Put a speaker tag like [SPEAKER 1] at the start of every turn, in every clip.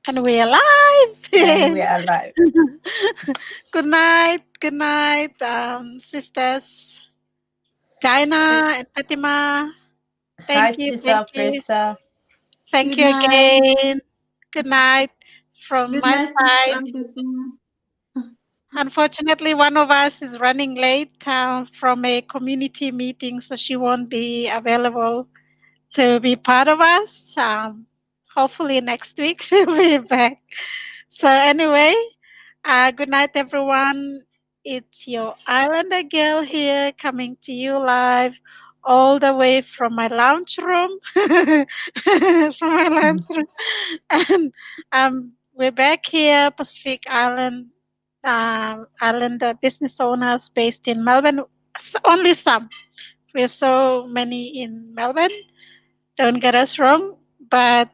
[SPEAKER 1] And we're live.
[SPEAKER 2] And we are live.
[SPEAKER 1] Good night, sisters Dinah and Fatima.
[SPEAKER 2] Hi,
[SPEAKER 1] Thank
[SPEAKER 2] Sister
[SPEAKER 1] you,
[SPEAKER 2] Preta.
[SPEAKER 1] thank
[SPEAKER 3] Good
[SPEAKER 1] you
[SPEAKER 3] night.
[SPEAKER 1] again. Good night from
[SPEAKER 3] Good
[SPEAKER 1] my
[SPEAKER 3] night, Sister
[SPEAKER 1] side.
[SPEAKER 3] Alberta.
[SPEAKER 1] Unfortunately, one of us is running late from a community meeting, so she won't be available to be part of us. Hopefully, next week she'll be back. So, anyway, good night, everyone. It's your Islander girl here coming to you live all the way from my lounge room. From my lounge room. And we're back here, Pacific Island, Islander business owners based in Melbourne. Only some. We're so many in Melbourne. Don't get us wrong, but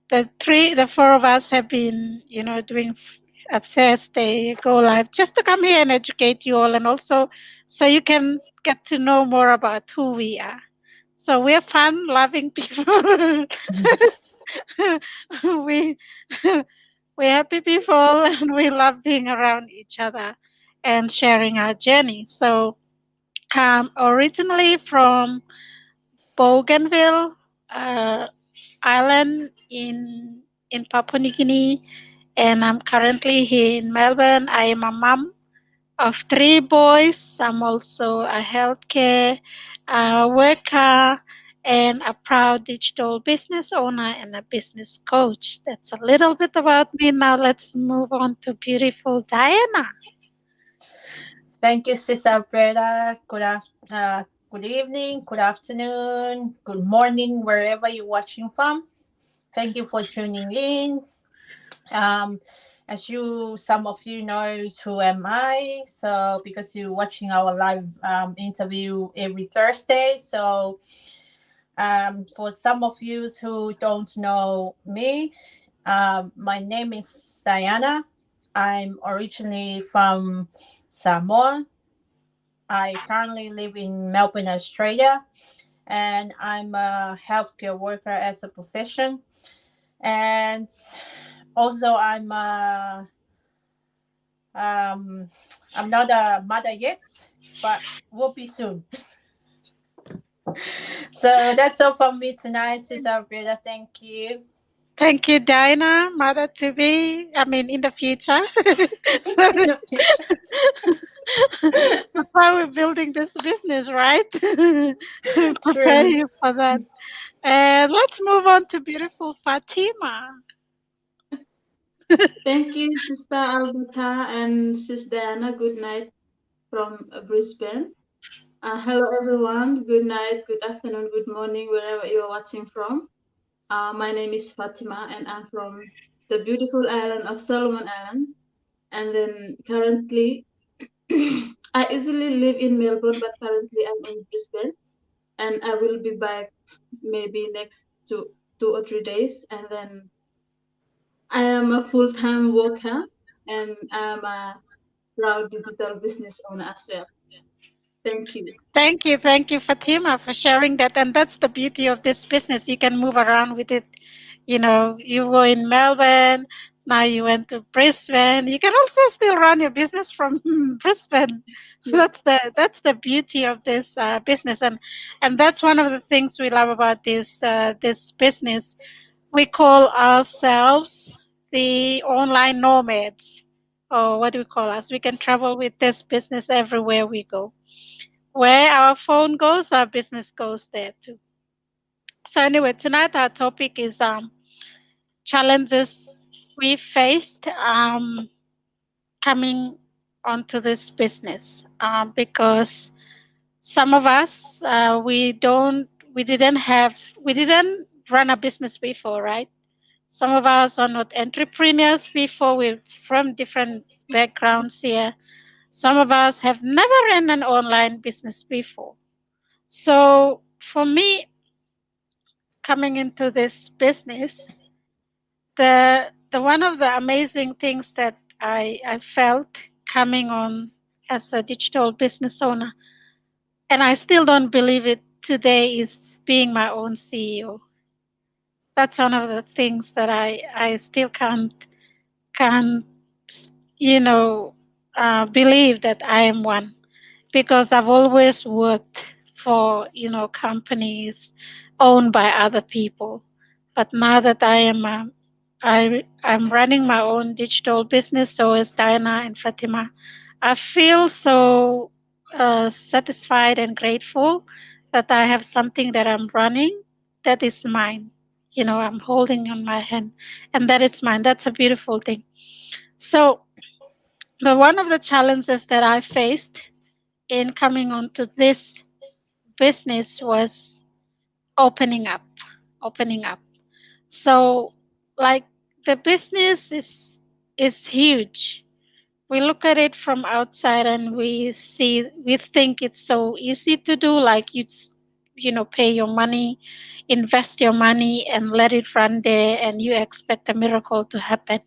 [SPEAKER 1] the four of us have been, doing a Thursday go live just to come here and educate you all, and also so you can get to know more about who we are. So we're fun, loving people. we we're happy people, and we love being around each other and sharing our journey. So, originally from Bougainville Island in Papua New Guinea, and I'm currently here in Melbourne. I am a mom of three boys. I'm also a healthcare worker and a proud digital business owner and a business coach. That's a little bit about me. Now let's move on to beautiful Diana.
[SPEAKER 2] Thank you, Sister Preta. Good evening, good afternoon, good morning, wherever you're watching from. Thank you for tuning in. Um, as some of you knows who am I. So because you're watching our live interview every Thursday, so for some of you who don't know me, my name is Diana. I'm originally from Samoa. I currently live in Melbourne, Australia, and I'm a healthcare worker as a profession. And also, um, I'm not a mother yet, but will be soon. So that's all from me tonight, Sister Breda. Thank you.
[SPEAKER 1] Thank you, Diana, mother to be. I mean, in the future.
[SPEAKER 2] In
[SPEAKER 1] Sorry.
[SPEAKER 2] the future.
[SPEAKER 1] That's why we're building this business, right? Prepare
[SPEAKER 2] True.
[SPEAKER 1] you for that. And let's move on to beautiful Fatima.
[SPEAKER 3] Thank you, Sister Alberta and Sister Anna. Good night from Brisbane. Hello, everyone. Good night, good afternoon, good morning, wherever you're watching from. My name is Fatima, and I'm from the beautiful island of Solomon Islands. And then currently, I usually live in Melbourne, but currently I'm in Brisbane, and I will be back maybe next 2 or 3 days, and then I am a full-time worker and I'm a proud digital business owner as well. Thank you.
[SPEAKER 1] Thank you, Fatima, for sharing that. And that's the beauty of this business. You can move around with it. You were in Melbourne, now you went to Brisbane. You can also still run your business from Brisbane.
[SPEAKER 3] Yeah.
[SPEAKER 1] That's the beauty of this business, and that's one of the things we love about this business. We call ourselves the online nomads, or what do we call us? We can travel with this business everywhere we go. Where our phone goes, our business goes there too. So anyway, tonight our topic is challenges we faced coming onto this business, because some of us we didn't run a business before, right? Some of us are not entrepreneurs before. We're from different backgrounds here. Some of us have never run an online business before. So for me, coming into this business, the one of the amazing things that I felt coming on as a digital business owner, and I still don't believe it today, is being my own CEO. That's one of the things that I still can't you know believe that I am one, because I've always worked for companies owned by other people. But now that I'm running my own digital business, so is Diana and Fatima. I feel so satisfied and grateful that I have something that I'm running that is mine. I'm holding on my hand, and that is mine. That's a beautiful thing. So, the one of the challenges that I faced in coming onto this business was opening up, opening up. So, like, the business is huge. We look at it from outside and we think it's so easy to do, like you just, pay your money, invest your money and let it run there and you expect a miracle to happen.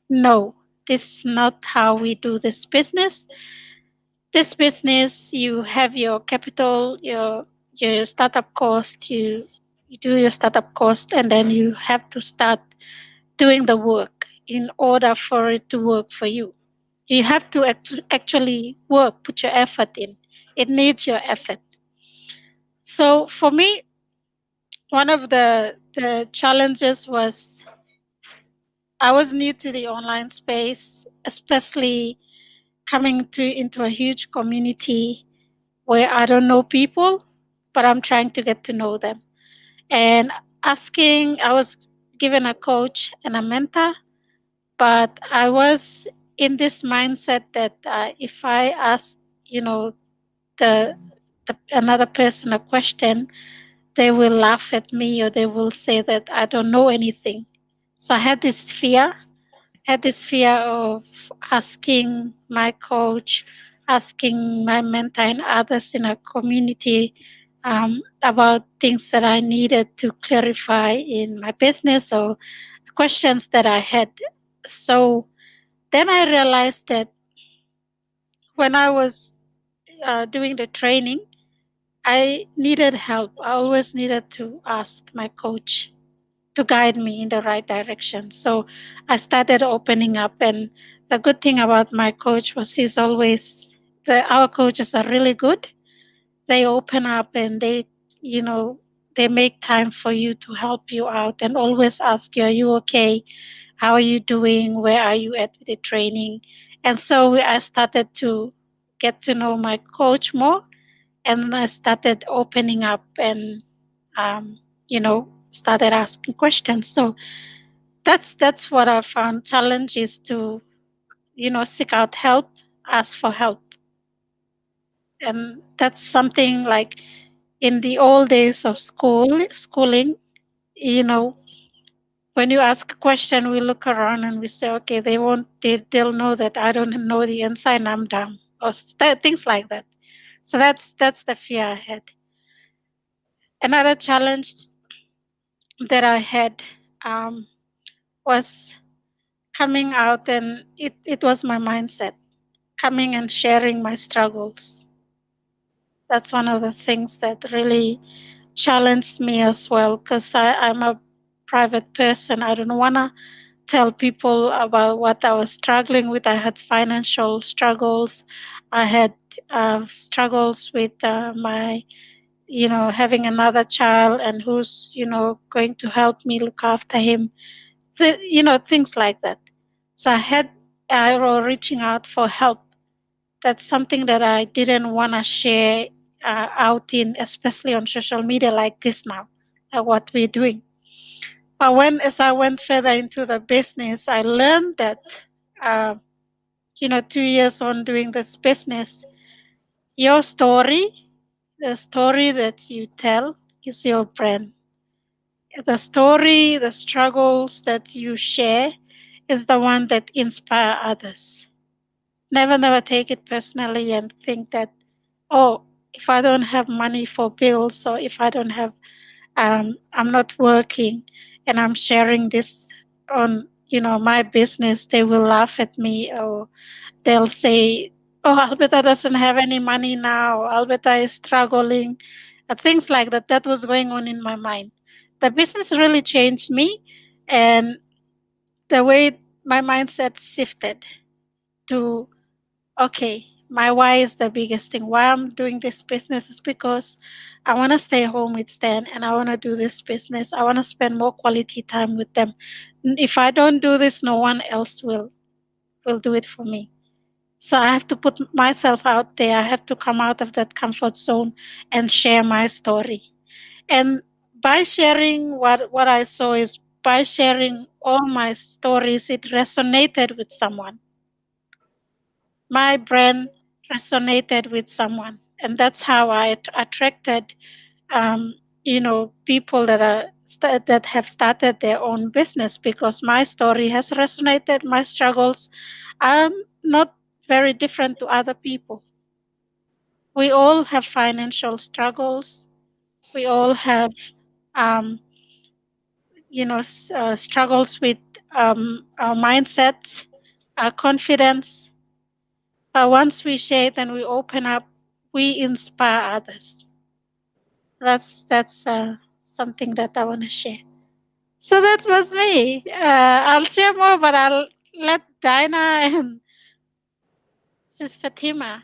[SPEAKER 1] No, this is not how we do this business. This business, you have your capital, your startup cost, you do your startup cost, and then you have to start doing the work in order for it to work for you. You have to actually work, put your effort in. It needs your effort. So for me, one of the challenges was I was new to the online space, especially coming to into a huge community where I don't know people, but I'm trying to get to know them. And I was given a coach and a mentor, but I was in this mindset that if I ask, you know, the, another person a question, they will laugh at me or they will say that I don't know anything. So I had this fear of asking my coach, asking my mentor and others in a community about things that I needed to clarify in my business or questions that I had. So then I realized that when I was doing the training, I needed help. I always needed to ask my coach to guide me in the right direction. So I started opening up, and the good thing about my coach was our coaches are really good. They open up and you know, they make time for you to help you out and always ask you, are you okay? How are you doing? Where are you at with the training? And so I started to get to know my coach more, and I started opening up and started asking questions. So that's what I found. Challenge is to seek out help, ask for help, and that's something like in the old days of schooling. You know, when you ask a question, we look around and we say, okay, they'll know that I don't know the answer and I'm dumb, or things like that. So that's the fear I had. Another challenge that I had um, was coming out, and it was my mindset, coming and sharing my struggles. That's one of the things that really challenged me as well, because I'm a private person. I don't want to tell people about what I was struggling with. I had financial struggles. I had struggles with my, having another child and who's, going to help me look after him. Things like that. So I was reaching out for help. That's something that I didn't want to share out in, especially on social media like this now, what we're doing. But as I went further into the business, I learned that, uh, 2 years on doing this business, your story, the story that you tell is your brand. The story, the struggles that you share is the one that inspire others. Never take it personally and think that, oh, if I don't have money for bills, or if I don't have, I'm not working and I'm sharing this on, my business, they will laugh at me, or they'll say, oh, Alberta doesn't have any money now. Alberta is struggling. Things like that. That was going on in my mind. The business really changed me, and the way my mindset shifted to, okay, my why is the biggest thing. Why I'm doing this business is because I want to stay home with Stan and I want to do this business. I want to spend more quality time with them. If I don't do this, no one else will do it for me. So I have to put myself out there. I have to come out of that comfort zone and share my story. And by sharing what I saw is by sharing all my stories, it resonated with someone. My brand resonated with someone, and that's how I attracted, um, people that have started their own business because my story has resonated. My struggles are not very different to other people. We all have financial struggles. We all have, um, struggles with our mindsets, our confidence. But once we share it and we open up, we inspire others. That's something that I want to share. So that was me. I'll share more, but I'll let Dinah and Sis Fatima.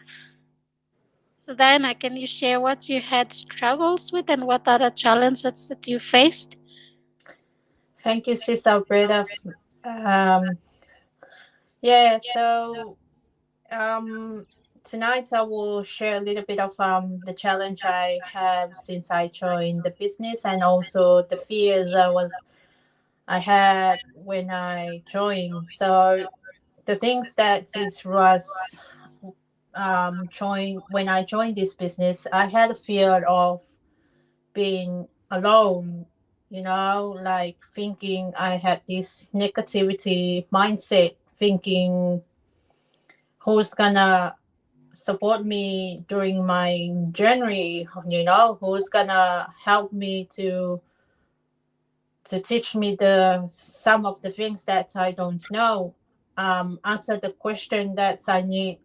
[SPEAKER 1] So Dinah, can you share what you had struggles with and what are the challenges that you faced?
[SPEAKER 2] Thank you, Sis Alberta. Um, yeah, so um, tonight I will share a little bit of the challenge I have since I joined the business and also the fears I had when I joined. So the things that it was joined when I joined this business, I had a fear of being alone, like thinking I had this negativity mindset, thinking who's gonna support me during my journey, who's gonna help me to teach me the some of the things that I don't know, answer the question that I need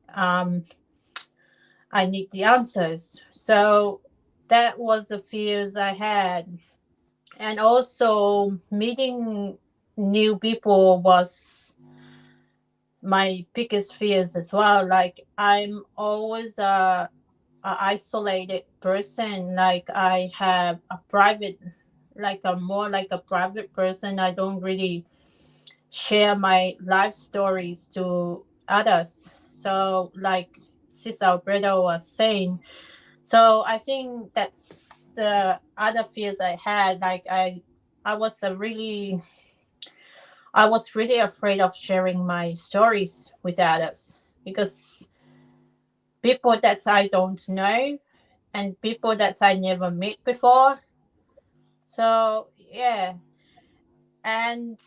[SPEAKER 2] the answers. So that was the fears I had. And also meeting new people was my biggest fears as well. Like I'm always a isolated person. Like I have a private, like a more like a private person. I don't really share my life stories to others. So like Sis Alberto was saying, so I think that's the other fears I had. Like I was I was really afraid of sharing my stories with others because people that I don't know and people that I never met before. So yeah, and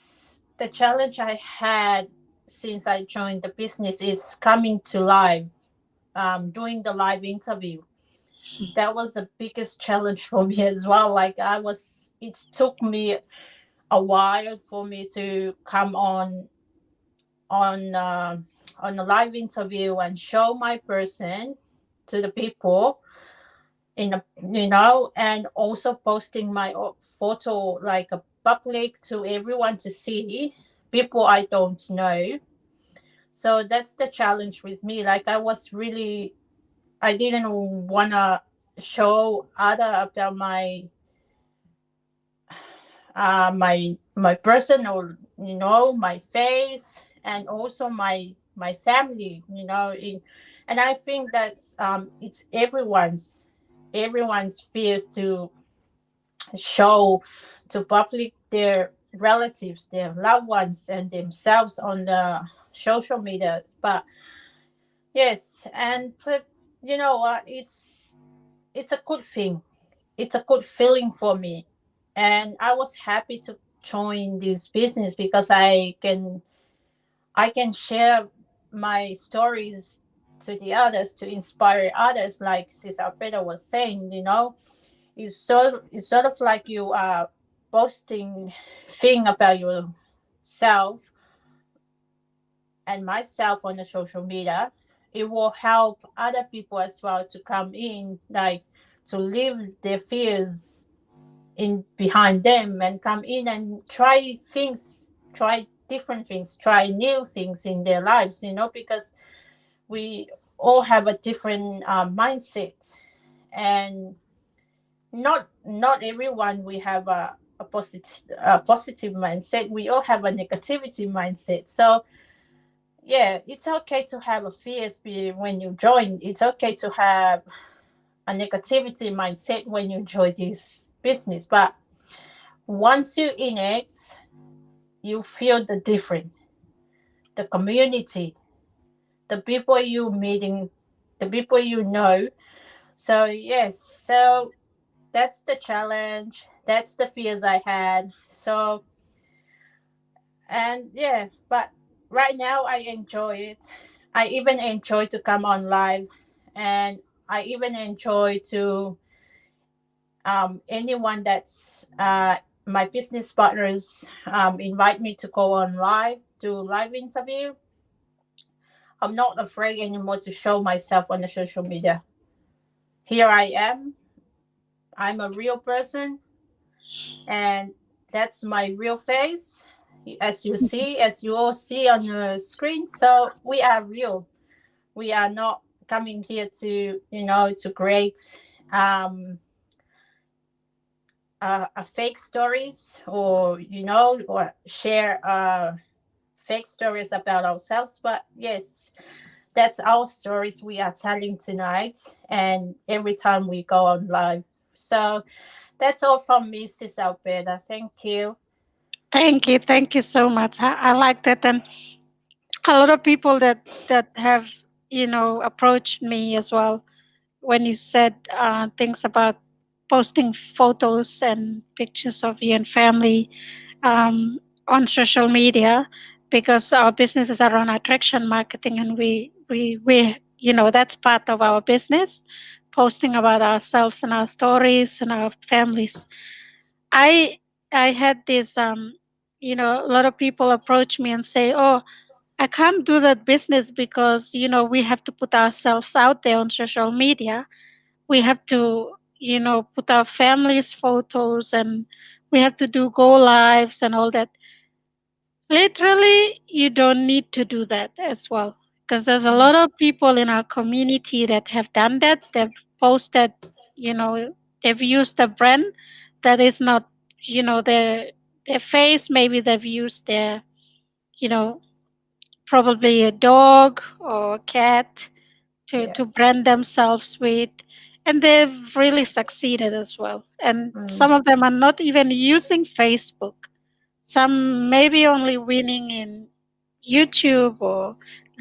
[SPEAKER 2] the challenge I had since I joined the business is coming to live, doing the live interview. That was the biggest challenge for me as well. Like it took me a while for me to come on uh, on a live interview and show my person to the people in a and also posting my photo like a public to everyone to see, people I don't know. So that's the challenge with me. Like I didn't want to show other about my personal, my face, and also my family, and I think that's it's everyone's fears to show to public their relatives, their loved ones, and themselves on the social media. But yes, but it's a good thing. It's a good feeling for me, and I was happy to join this business because I can share my stories to the others to inspire others, like Sis Alfredo was saying. It's sort of like you are posting thing about yourself and myself on the social media. It will help other people as well to come in, like to live their fears in behind them and come in and try things, try different things, try new things in their lives, because we all have a different mindset. And not everyone we have a positive mindset. We all have a negativity mindset. So yeah, it's okay to have a fears when you join. It's okay to have a negativity mindset when you join this business. But once you're in it, you feel the different, the community, the people you meeting, the people you know. So yes, so that's the challenge. That's the fears I had. So and yeah, but right now I enjoy it. I even enjoy to come on live, and I even enjoy to anyone that's my business partners invite me to go on live, do live interview. I'm not afraid anymore to show myself on the social media. Here I am. I'm a real person, and that's my real face, as you all see on the screen. So we are real. We are not coming here to to create um a fake stories, or or share fake stories about ourselves. But yes, that's our stories we are telling tonight, and every time we go on live. So that's all from me, Sis Alberta. Thank you.
[SPEAKER 1] Thank you so much. I like that, and a lot of people that have approached me as well when you said things about posting photos and pictures of you and family on social media, because our business is around attraction marketing, and we that's part of our business, posting about ourselves and our stories and our families. I i had this a lot of people approach me and say, oh, I can't do that business because we have to put ourselves out there on social media. We have to put our families photos, and we have to do go lives and all that. Literally, you don't need to do that as well, because there's a
[SPEAKER 2] Mm,
[SPEAKER 1] lot of people in our community that have done that. They've posted, you know, they've used a brand that is not, their face. Maybe they've used their, you know, probably a dog or a cat to
[SPEAKER 2] yeah.
[SPEAKER 1] brand themselves with, and they've really succeeded as well. And
[SPEAKER 2] Mm,
[SPEAKER 1] some of them are not even using Facebook. Some maybe only winning in YouTube or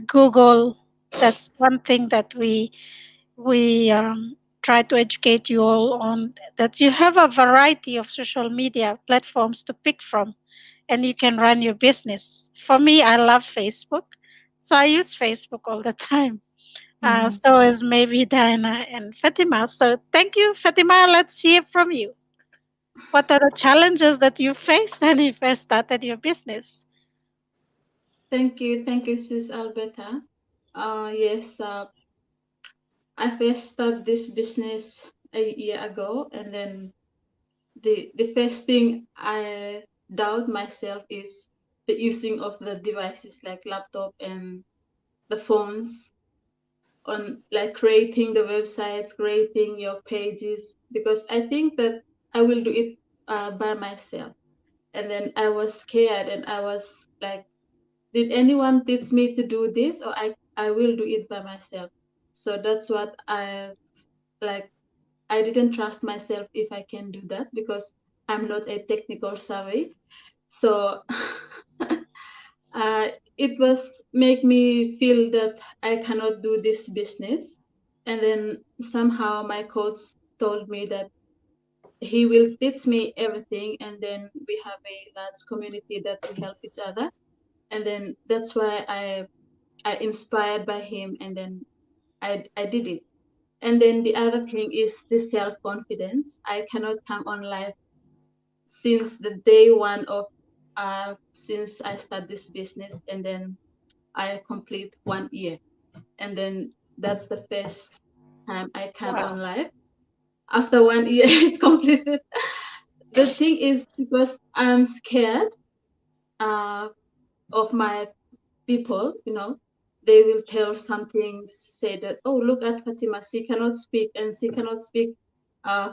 [SPEAKER 1] Google. That's one thing that we try to educate you all on, that you have a variety of social media platforms to pick from, and you can run your business. For me, I love Facebook, so I use Facebook all the time.
[SPEAKER 2] mm.
[SPEAKER 1] So is maybe Diana and Fatima. So thank you, Fatima. Let's hear from you. What are the challenges that you faced when you first started your business?
[SPEAKER 3] Thank you, Sis Alberta. Yes, I first started this business a year ago, and then the first thing I doubt myself is the using of the devices like laptop and the phones, on like creating the websites, creating your pages, because I think that I will do it by myself. And then I was scared, and I was like, did anyone teach me to do this, or I will do it by myself? So that's what I like. I didn't trust myself if I can do that because I'm not a technical savvy. So it was make me feel that I cannot do this business. And then somehow my coach told me that he will teach me everything, and then we have a large community that will help each other. And then that's why I inspired by him, and then I did it. And then the other thing is the self confidence. I cannot come on live since the day one of since I start this business, and then I complete 1 year, and then that's the first time I come
[SPEAKER 1] Wow.
[SPEAKER 3] on live after 1 year is completed. the thing is because I'm scared uh, of my people, they will tell something, say that, oh, look at Fatima, she cannot speak, and she cannot speak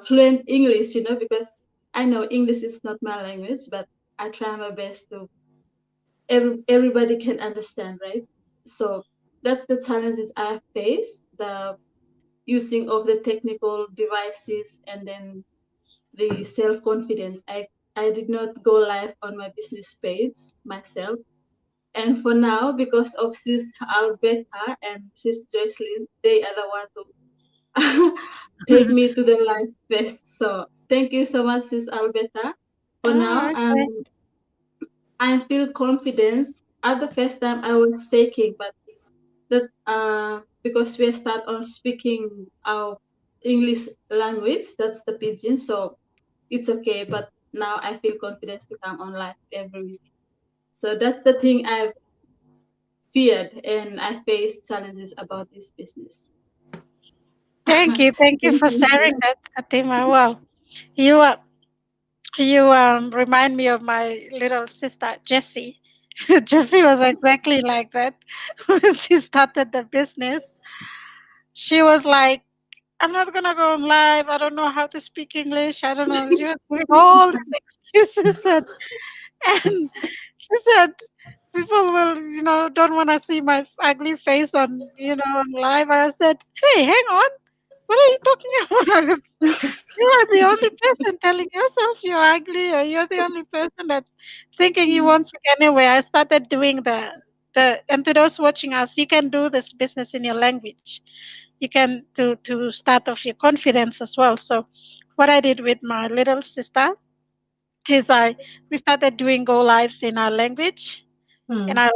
[SPEAKER 3] fluent English, because I know English is not my language, but I try my best to everybody can understand, right? So that's the challenges I face, the using of the technical devices, and then the self-confidence. I did not go live on my business page myself. And for now, because of Sis Alberta and Sis Joycelyn, they are the one to take me to the live fest. So thank you so much, Sis Alberta. For
[SPEAKER 1] Oh,
[SPEAKER 3] now,
[SPEAKER 1] okay.
[SPEAKER 3] I feel confidence. At the first time, I was shaking, but that because we start on speaking our English language, that's the pidgin, so it's okay. But now I feel confidence to come on live every week. So that's the thing I've feared, and I faced challenges about this business.
[SPEAKER 1] Thank you. Thank you
[SPEAKER 3] Thank
[SPEAKER 1] for
[SPEAKER 3] you,
[SPEAKER 1] sharing
[SPEAKER 3] sis.
[SPEAKER 1] that, Fatima. Wow. You you remind me of my little sister Jessie. Jessie was exactly like that when she started the business. She was like, "I'm not gonna go on live. I don't know how to speak English. I don't know." She was doing all these excuses, and she said, "People will, don't want to see my ugly face on live." And I said, "Hey, hang on. What are you talking about? You are the only person telling yourself you're ugly, or you're the only person that's thinking you won't speak anyway." I started doing and to those watching us, you can do this business in your language. You can to start off your confidence as well. So, what I did with my little sister is we started doing go lives in
[SPEAKER 2] Hmm.
[SPEAKER 1] our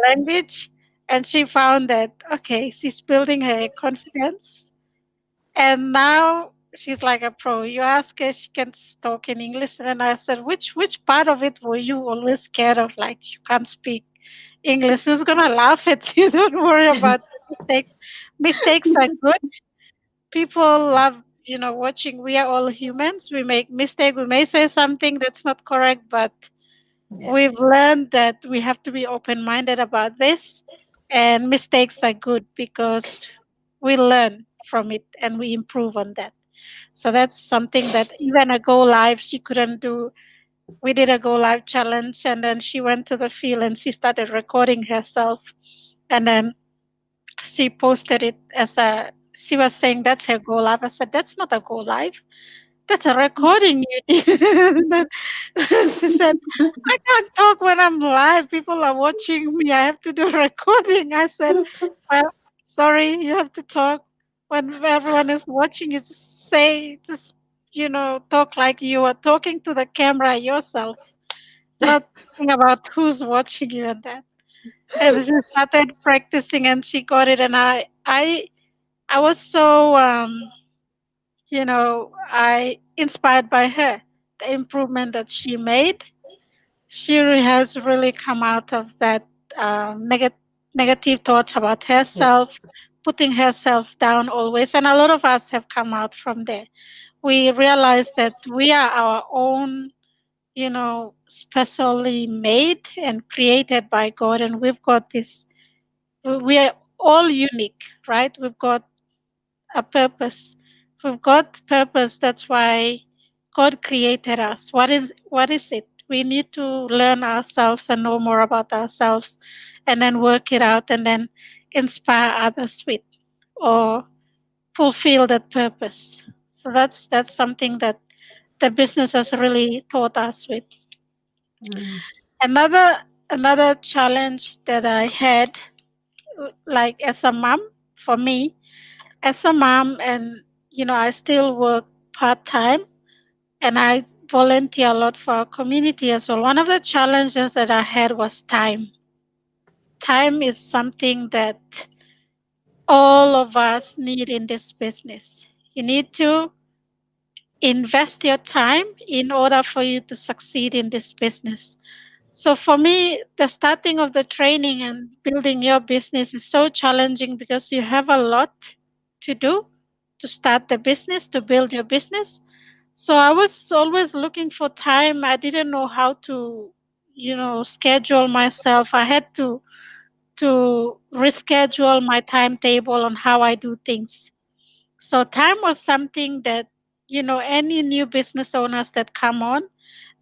[SPEAKER 1] language, and she found that okay, she's building her confidence, and now she's like a pro. You ask her, she can talk in English. And I said, which part of it were you always scared of? Like you can't speak English. Who's gonna laugh at you? Don't worry about the mistakes. Mistakes are good. People love, watching. We are all humans. We make mistakes. We may say something that's not correct, but
[SPEAKER 2] Yeah.
[SPEAKER 1] we've learned that we have to be open minded about this. And mistakes are good because we learn from it and we improve on that. So that's something that even a go live she couldn't do. We did a go live challenge, and then she went to the field and she started recording herself, and then she posted it as a. She was saying that's her go live. I said that's not a go live. That's a recording you did. And then she said, I can't talk when I'm live. People are watching me. I have to do a recording. I said, well, sorry, you have to talk when everyone is watching. You just say, talk like you are talking to the camera yourself, not thinking about who's watching you and that. And she started practicing and she got it. And I was so, I inspired by her, the improvement that she made. She has really come out of that negative thoughts about
[SPEAKER 2] Yeah.
[SPEAKER 1] herself, putting herself down always. And a lot of us have come out from there. We realize that we are our own, specially made and created by God. And we've got this, we are all unique, right? We've got a purpose. We've got purpose. That's why God created us. What is it? We need to learn ourselves and know more about ourselves, and then work it out, and then inspire others with, or fulfill that purpose. So that's something that the business has really taught us with.
[SPEAKER 2] Mm.
[SPEAKER 1] Another challenge that I had, like as a mom, for me, as a mom, and I still work part time, and I volunteer a lot for our community as well. One of the challenges that I had was time. Time is something that all of us need in this business. You need to invest your time in order for you to succeed in this business. So for me, the starting of the training and building your business is so challenging because you have a lot to do to start the business, to build your business. So I was always looking for time. I didn't know how to, schedule myself. I had to reschedule my timetable on how I do things. So time was something that, any new business owners that come on,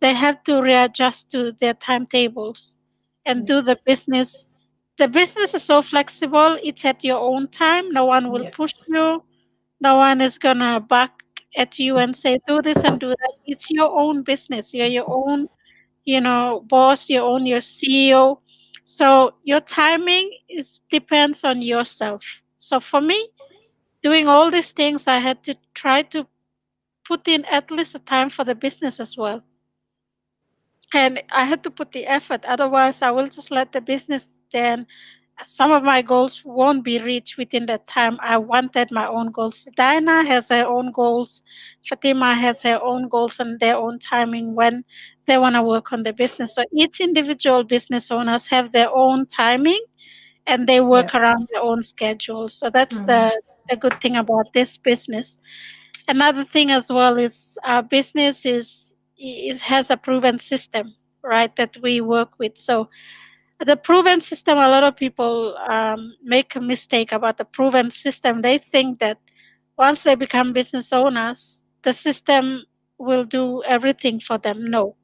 [SPEAKER 1] they have to readjust to their timetables and
[SPEAKER 2] Yeah.
[SPEAKER 1] do the business. The business is so flexible, it's at your own time. No one will
[SPEAKER 2] Yeah.
[SPEAKER 1] push you. No one is gonna back at you and say, do this and do that. It's your own business. You're your own, boss, you own your CEO. So your timing is depends on yourself. So for me, doing all these things, I had to try to put in at least a time for the business as well. And I had to put the effort. Otherwise, I will just let the business, then some of my goals won't be reached within that time. I wanted my own goals. Diana has her own goals. Fatima has her own goals and their own timing when they want to work on the business. So each individual business owners have their own timing and they
[SPEAKER 2] Yeah.
[SPEAKER 1] work around their own schedule. So that's
[SPEAKER 2] Mm.
[SPEAKER 1] the good thing about this business. Another thing as well is our business it has a proven system, right, that we work with. So the proven system, a lot of people make a mistake about the proven system. They think that once they become business owners, the system will do everything for them. No,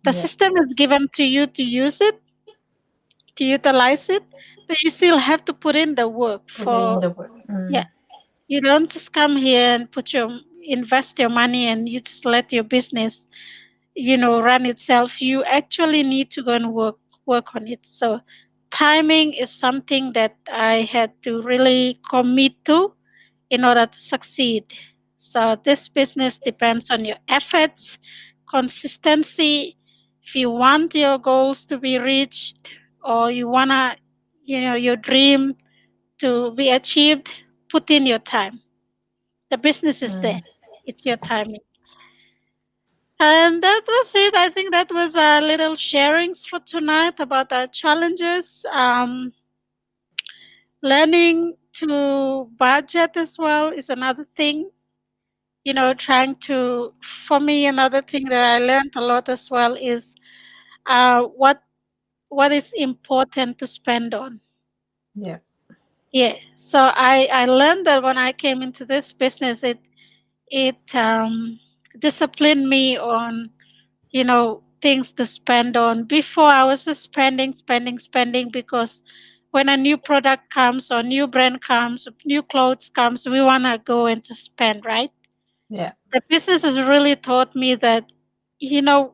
[SPEAKER 1] the
[SPEAKER 2] Yeah.
[SPEAKER 1] system is given to you to use it, to utilize it, but you still have to put in the work
[SPEAKER 2] Put in
[SPEAKER 1] for,
[SPEAKER 2] the work.
[SPEAKER 1] yeah.
[SPEAKER 2] Mm.
[SPEAKER 1] You don't just come here and invest your money and you just let your business, run itself. You actually need to go and work on it. So timing is something that I had to really commit to in order to succeed. So this business depends on your efforts, consistency. If you want your goals to be reached or you wanna, your dream to be achieved, put in your time. The business is there.
[SPEAKER 2] Mm.
[SPEAKER 1] It's your timing. And that was it. I think that was a little sharings for tonight about our challenges. Learning to budget as well is another thing. Trying to, for me, another thing that I learned a lot as well is uh, what what is important to spend on.
[SPEAKER 2] Yeah.
[SPEAKER 1] Yeah. So I learned that when I came into this business, it disciplined me on things to spend on. Before I was just spending because when a new product comes or new brand comes, new clothes comes, we want to go and just spend, right?
[SPEAKER 2] Yeah.
[SPEAKER 1] The business has really taught me that you know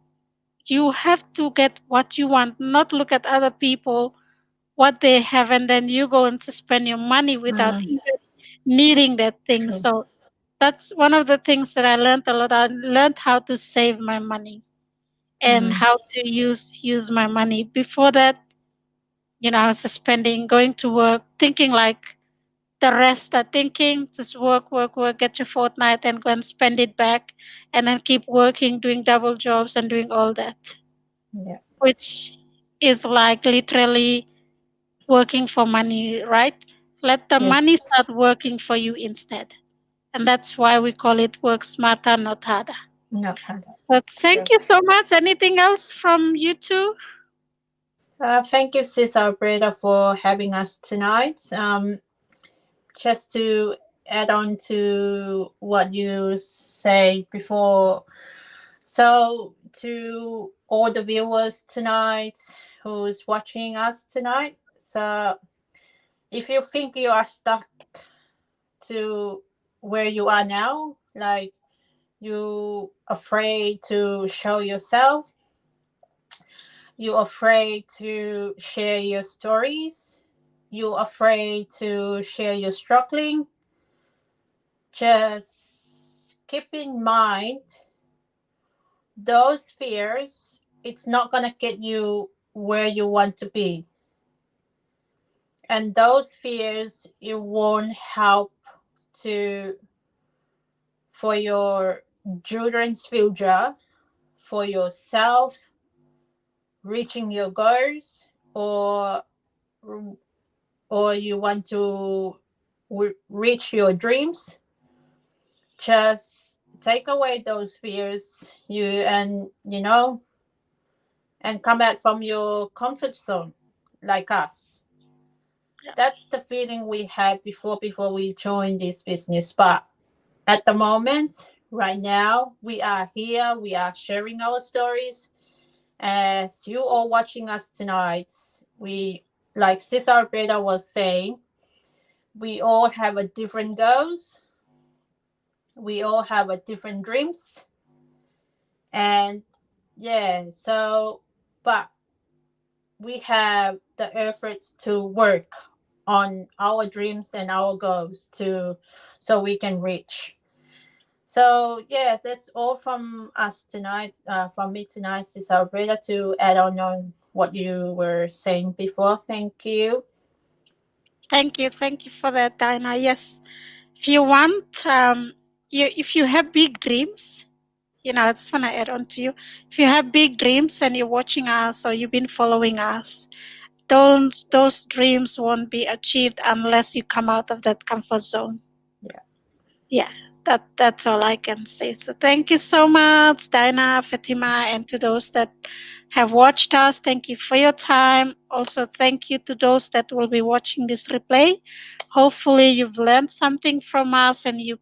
[SPEAKER 1] you have to get what you want, not look at other people what they have, and then you go and to spend your money without
[SPEAKER 2] Mm.
[SPEAKER 1] even needing that thing.
[SPEAKER 2] True.
[SPEAKER 1] So that's one of the things that I learned a lot. I learned how to save my money and
[SPEAKER 2] Mm.
[SPEAKER 1] how to use my money. Before that, I was just spending, going to work, thinking like the rest are thinking, just work, get your fortnight and go and spend it back, and then keep working, doing double jobs and doing all that,
[SPEAKER 2] Yeah.
[SPEAKER 1] which is like literally working for money, right? Let the money
[SPEAKER 2] Yes.
[SPEAKER 1] start working for you instead. And that's why we call it work smarter, not harder.
[SPEAKER 2] Not harder.
[SPEAKER 1] So thank
[SPEAKER 2] Sure.
[SPEAKER 1] you so much. Anything else from you two?
[SPEAKER 2] Thank you, Sis Alberta, for having us tonight. Just to add on to what you say before, so to all the viewers tonight who's watching us tonight, so if you think you are stuck to where you are now, like you afraid to show yourself, you afraid to share your stories, you afraid to share your struggling, just keep in mind those fears, it's not going to get you where you want to be, and those fears it won't help to for your children's future, for yourself reaching your goals, or you want to reach your dreams. Just take away those fears, and come out from your comfort zone, like us. That's the feeling we had before we joined this business. But at the moment, right now, we are here. We are sharing our stories. As you all watching us tonight, we, like Cesar Breda was saying, we all have a different goals. We all have a different dreams, and yeah. So, but we have the efforts to work on our dreams and our goals to so we can reach. So yeah, that's all from us tonight. From me tonight, is Alberta, to add on what you were saying before. Thank you.
[SPEAKER 1] Thank you for that, Dinah. Yes, if you want, if you have big dreams, I just want to add on to you. If you have big dreams and you're watching us or you've been following us, those dreams won't be achieved unless you come out of that comfort zone.
[SPEAKER 2] Yeah.
[SPEAKER 1] Yeah, that's all I can say. So thank you so much, Dinah, Fatima, and to those that have watched us. Thank you for your time. Also, thank you to those that will be watching this replay. Hopefully, you've learned something from us and you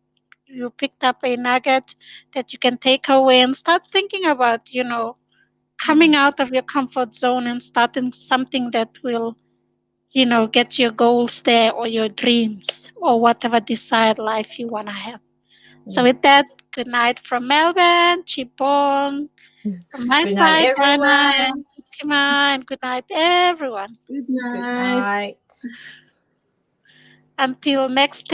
[SPEAKER 1] picked up a nugget that you can take away and start thinking about, coming out of your comfort zone and starting something that will, get your goals there or your dreams or whatever desired life you want to have. So
[SPEAKER 2] Yeah.
[SPEAKER 1] with that, good night from Melbourne, Chipong, from my
[SPEAKER 2] Good night,
[SPEAKER 1] side, Dana and
[SPEAKER 2] everyone.
[SPEAKER 1] Fatima, and good night, everyone.
[SPEAKER 3] Good
[SPEAKER 2] Good
[SPEAKER 3] night.
[SPEAKER 2] night.
[SPEAKER 1] Until next